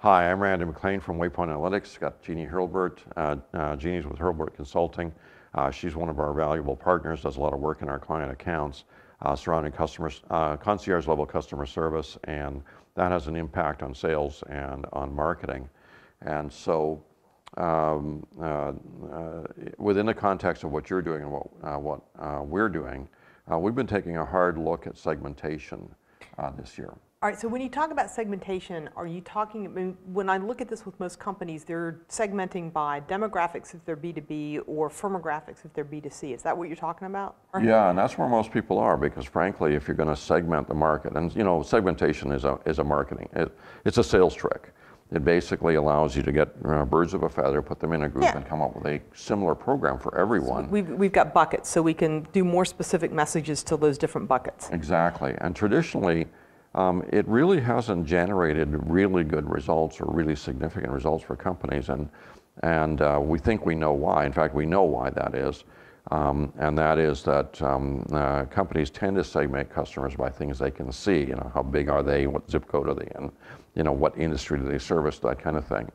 Hi, I'm Randy McLean from WayPoint Analytics. Got Jeannie Hurlbert. Jeannie's with Hurlbert Consulting. She's one of our valuable partners, does a lot of work in our client accounts surrounding customers, concierge level customer service, and that has an impact on sales and on marketing. And so within the context of what you're doing and what we're doing, we've been taking a hard look at segmentation this year. All right, so when you talk about segmentation, are you talking, when I look at this with most companies, they're segmenting by demographics if they're B2B or firmographics if they're B2C. Is that what you're talking about? Yeah, and that's where most people are, because frankly, if you're going to segment the market, and you know, segmentation is a marketing, it's a sales trick. It basically allows you to get birds of a feather, put them in a group, and come up with a similar program for everyone. So we've got buckets, so we can do more specific messages to those different buckets. Exactly, and traditionally, it really hasn't generated really good results or really significant results for companies, and we think we know why. In fact, we know why that is, and that is that companies tend to segment customers by things they can see. You know, how big are they? What zip code are they in? You know, what industry do they service? That kind of thing.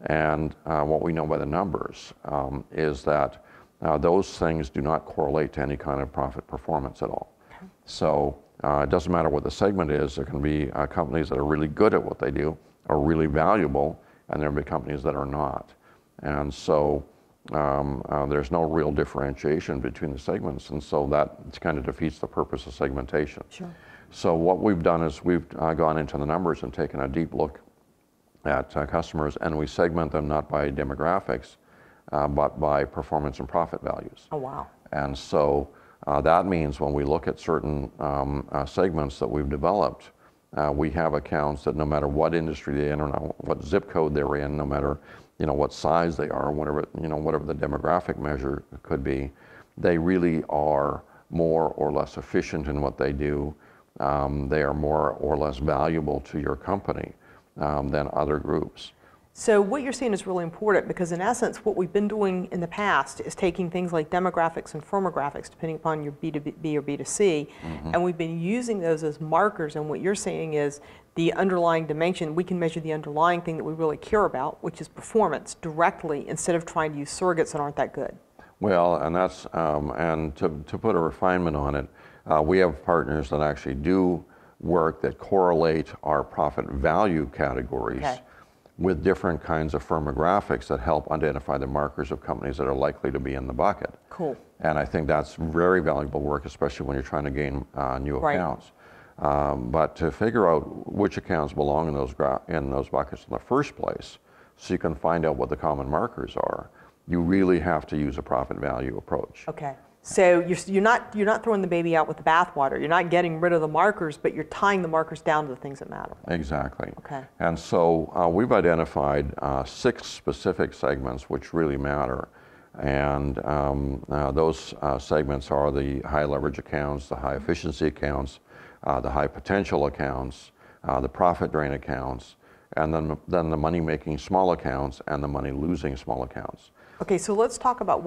And what we know by the numbers is that those things do not correlate to any kind of profit performance at all. So. It doesn't matter what the segment is. There can be companies that are really good at what they do, are really valuable, and there will be companies that are not. And so there's no real differentiation between the segments, and so that kind of defeats the purpose of segmentation. Sure. So what we've done is we've gone into the numbers and taken a deep look at customers, and we segment them not by demographics, but by performance and profit values. Oh, wow. And so that means when we look at certain segments that we've developed, we have accounts that no matter what industry they're in or what zip code they're in, no matter what size they are, whatever the demographic measure could be, they really are more or less efficient in what they do. They are more or less valuable to your company than other groups. So what you're saying is really important, because in essence what we've been doing in the past is taking things like demographics and firmographics, depending upon your B2B or B2C, and we've been using those as markers, and what you're saying is the underlying dimension, we can measure the underlying thing that we really care about, which is performance, directly, instead of trying to use surrogates that aren't that good. Well, and that's, and to put a refinement on it, we have partners that actually do work that correlate our profit value categories with different kinds of firmographics that help identify the markers of companies that are likely to be in the bucket. Cool. And I think that's very valuable work, especially when you're trying to gain new accounts. But to figure out which accounts belong in those buckets in the first place, so you can find out what the common markers are, you really have to use a profit value approach. Okay. So you're not throwing the baby out with the bathwater. You're not getting rid of the markers, but you're tying the markers down to the things that matter. Exactly. Okay. And so we've identified 6 specific segments which really matter. And those segments are the high leverage accounts, the high efficiency accounts, the high potential accounts, the profit drain accounts, and then the money making small accounts and the money losing small accounts. Okay, so let's talk about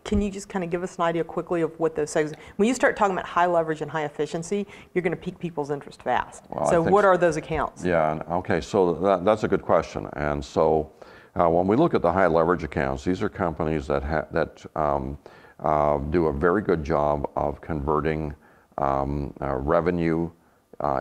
can you just kind of give us an idea quickly of what those segments, when you start talking about high leverage and high efficiency, you're going to pique people's interest fast. Well, so what are those accounts? Yeah, okay, so that's a good question. And so when we look at the high leverage accounts, these are companies that do a very good job of converting revenue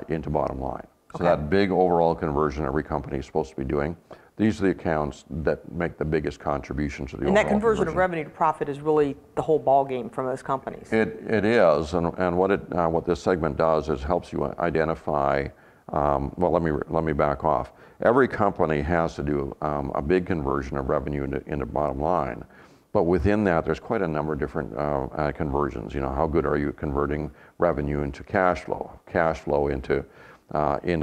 into bottom line. So that big overall conversion every company is supposed to be doing. These are the accounts that make the biggest contribution to the overall that conversion of revenue to profit is really the whole ball game for most companies. It is, and what this segment does is helps you identify. Well, let me back off. Every company has to do a big conversion of revenue into bottom line, but within that, there's quite a number of different conversions. You know, how good are you at converting revenue into cash flow into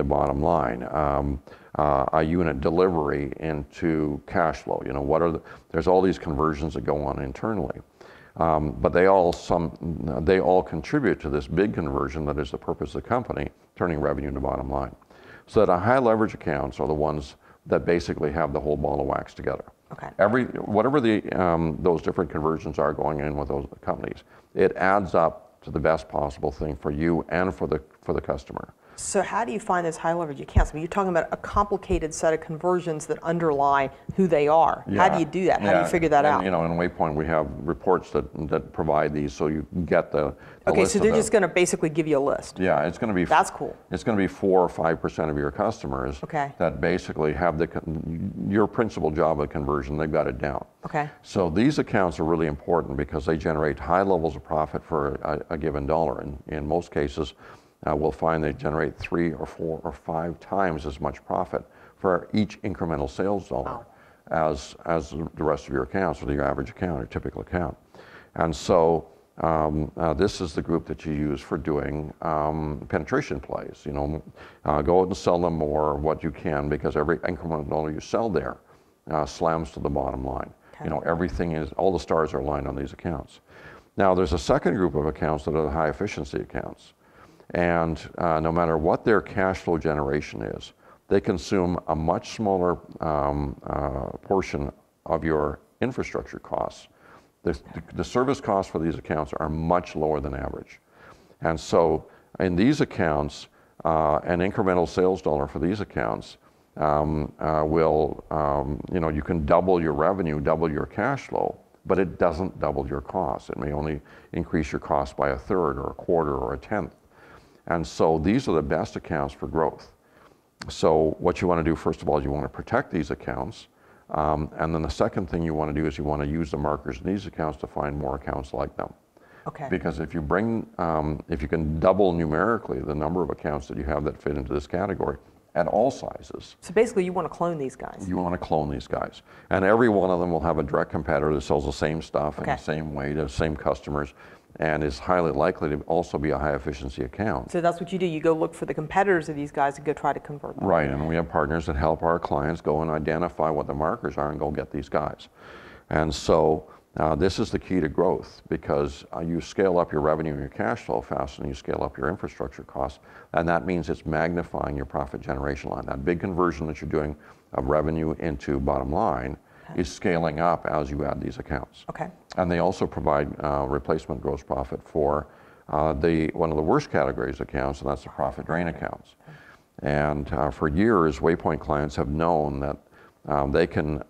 bottom line? A unit delivery into cash flow. You know, there's all these conversions that go on internally, but they all contribute to this big conversion that is the purpose of the company, turning revenue into bottom line. So that high leverage accounts are the ones that basically have the whole ball of wax together. Okay. Whatever those different conversions are going in with those companies, it adds up to the best possible thing for you and for the customer. So how do you find those high leverage accounts? I mean, you're talking about a complicated set of conversions that underlie who they are. Yeah. How do you do that? How do you figure that out? You know, in WayPoint we have reports that provide these, so you get the Okay, list so of they're them. just going to basically give you a list. Yeah, it's going to be. That's cool. It's going to be 4 or 5% of your customers. Okay. That basically have your principal job of conversion. They've got it down. Okay. So these accounts are really important because they generate high levels of profit for a given dollar. And in most cases, we'll find they generate 3 or 4 or 5 times as much profit for each incremental sales dollar as the rest of your accounts, or your average account, or typical account. And so this is the group that you use for doing penetration plays. You know, go out and sell them more what you can, because every incremental dollar you sell there slams to the bottom line. Okay. You know, all the stars are aligned on these accounts. Now, there's a second group of accounts that are the high efficiency accounts. And no matter what their cash flow generation is, they consume a much smaller portion of your infrastructure costs. The service costs for these accounts are much lower than average. And so in these accounts, an incremental sales dollar for these accounts will, you know, you can double your revenue, double your cash flow, but it doesn't double your costs. It may only increase your cost by 1/3 or 1/4 or 1/10. And so these are the best accounts for growth. So what you want to do, first of all, is you want to protect these accounts. And then the second thing you want to do is you want to use the markers in these accounts to find more accounts like them. Okay. Because if you can double numerically the number of accounts that you have that fit into this category at all sizes. So basically you want to clone these guys. You want to clone these guys. And every one of them will have a direct competitor that sells the same stuff in Okay. the same way to the same customers, and is highly likely to also be a high efficiency account. So that's what you do. You go look for the competitors of these guys and go try to convert them. Right, and we have partners that help our clients go and identify what the markers are and go get these guys. And so this is the key to growth, because you scale up your revenue and your cash flow faster than you scale up your infrastructure costs, and that means it's magnifying your profit generation line. That big conversion that you're doing of revenue into bottom line is scaling up as you add these accounts. Okay. And they also provide replacement gross profit for one of the worst categories of accounts, and that's the profit drain accounts. And for years, WayPoint clients have known that they can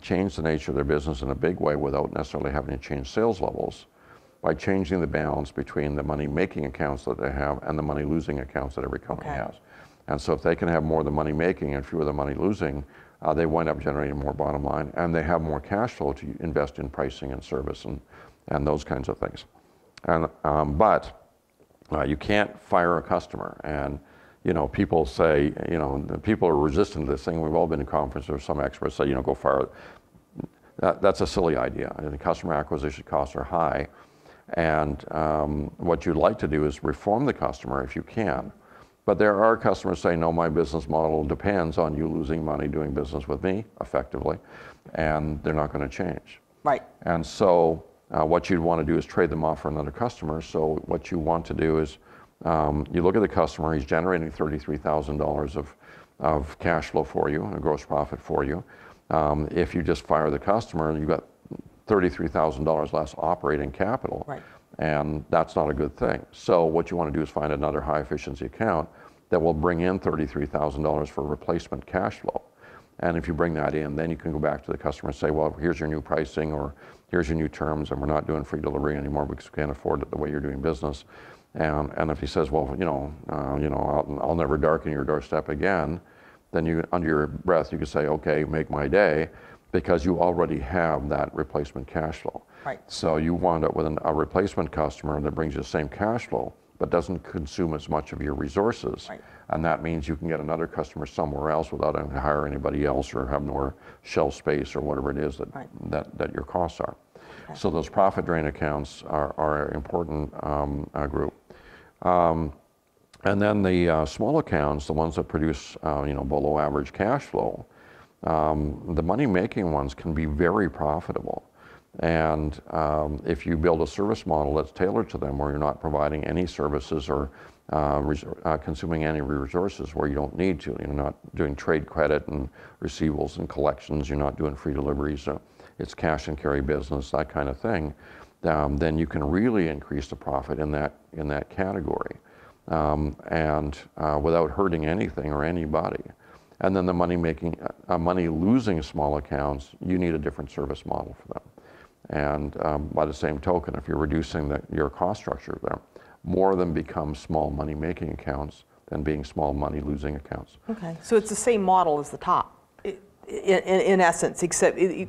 change the nature of their business in a big way without necessarily having to change sales levels, by changing the balance between the money-making accounts that they have and the money-losing accounts that every company has. And so if they can have more of the money-making and fewer of the money-losing, they wind up generating more bottom line, and they have more cash flow to invest in pricing and service and those kinds of things. And but you can't fire a customer. And you know, people say, you know, people are resistant to this thing. We've all been to conferences where some experts say, you know, go fire. That's a silly idea. And the customer acquisition costs are high, and what you'd like to do is reform the customer if you can. But there are customers saying, no, my business model depends on you losing money doing business with me effectively, and they're not going to change. Right. And so what you'd want to do is trade them off for another customer. So what you want to do is you look at the customer, he's generating $33,000 of cash flow for you, and a gross profit for you. If you just fire the customer, you've got $33,000 less operating capital. Right. And that's not a good thing. So what you want to do is find another high efficiency account that will bring in $33,000 for replacement cash flow. And if you bring that in, then you can go back to the customer and say, well, here's your new pricing, or here's your new terms, and we're not doing free delivery anymore because we can't afford it the way you're doing business. And if he says, well, I'll never darken your doorstep again, then you, under your breath, you can say, okay, make my day, because you already have that replacement cash flow. Right. So you wind up with a replacement customer that brings you the same cash flow, but doesn't consume as much of your resources. Right. And that means you can get another customer somewhere else without having to hire anybody else or have more shelf space or whatever it is that your costs are. Okay. So those profit drain accounts are an important group. And then the small accounts, the ones that produce below average cash flow, the money-making ones can be very profitable. And if you build a service model that's tailored to them, where you're not providing any services or consuming any resources where you don't need to, you're not doing trade credit and receivables and collections, you're not doing free deliveries, it's cash and carry business, that kind of thing, then you can really increase the profit in that category. and without hurting anything or anybody. And then the money losing small accounts, you need a different service model for them. And by the same token, if you're reducing your cost structure there, more of them become small money making accounts than being small money losing accounts. Okay, so it's the same model as the top, in essence, except you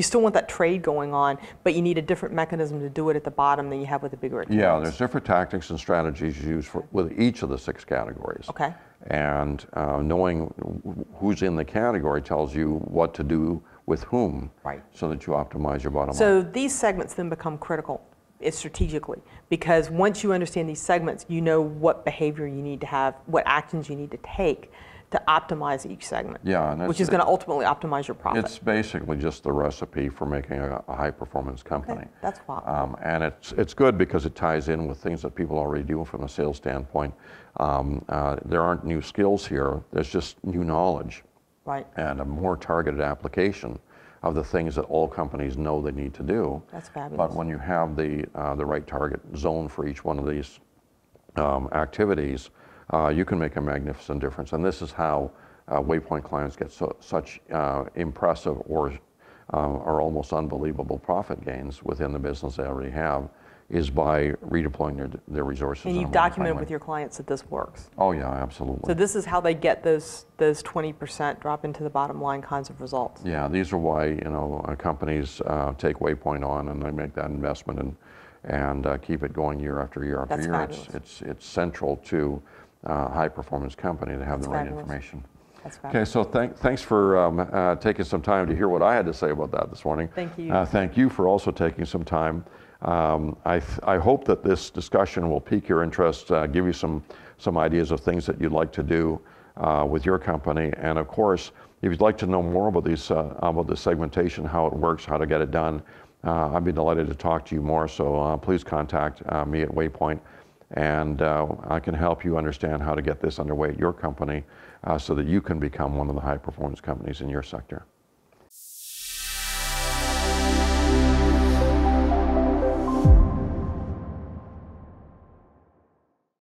still want that trade going on, but you need a different mechanism to do it at the bottom than you have with the bigger accounts. Yeah, there's different tactics and strategies used with each of the 6 categories. Okay. And knowing who's in the category tells you what to do with whom, right, so that you optimize your bottom line. So these segments then become critical strategically, because once you understand these segments, you know what behavior you need to have, what actions you need to take to optimize each segment, which is going to ultimately optimize your profit. It's basically just the recipe for making a high-performance company. Okay, that's fine. And it's good because it ties in with things that people already do from a sales standpoint. There aren't new skills here, there's just new knowledge. Right. And a more targeted application of the things that all companies know they need to do. That's fabulous. But when you have the right target zone for each one of these activities, you can make a magnificent difference. And this is how WayPoint clients get such impressive or almost unbelievable profit gains within the business they already have, is by redeploying their resources. And you've documented with your clients that this works. Oh yeah, absolutely. So this is how they get those 20% drop into the bottom line kinds of results. Yeah, these are why companies take WayPoint on and they make that investment and keep it going year after year after year. Fabulous. It's central to a high performance company to have the right fabulous. information. That's fabulous. Okay, so thanks for taking some time to hear what I had to say about that this morning. Thank you. Thank you for also taking some time. I hope that this discussion will pique your interest, give you some ideas of things that you'd like to do with your company. And of course, if you'd like to know more about the segmentation, how it works, how to get it done, I'd be delighted to talk to you more. So please contact me at WayPoint, and I can help you understand how to get this underway at your company so that you can become one of the high performance companies in your sector.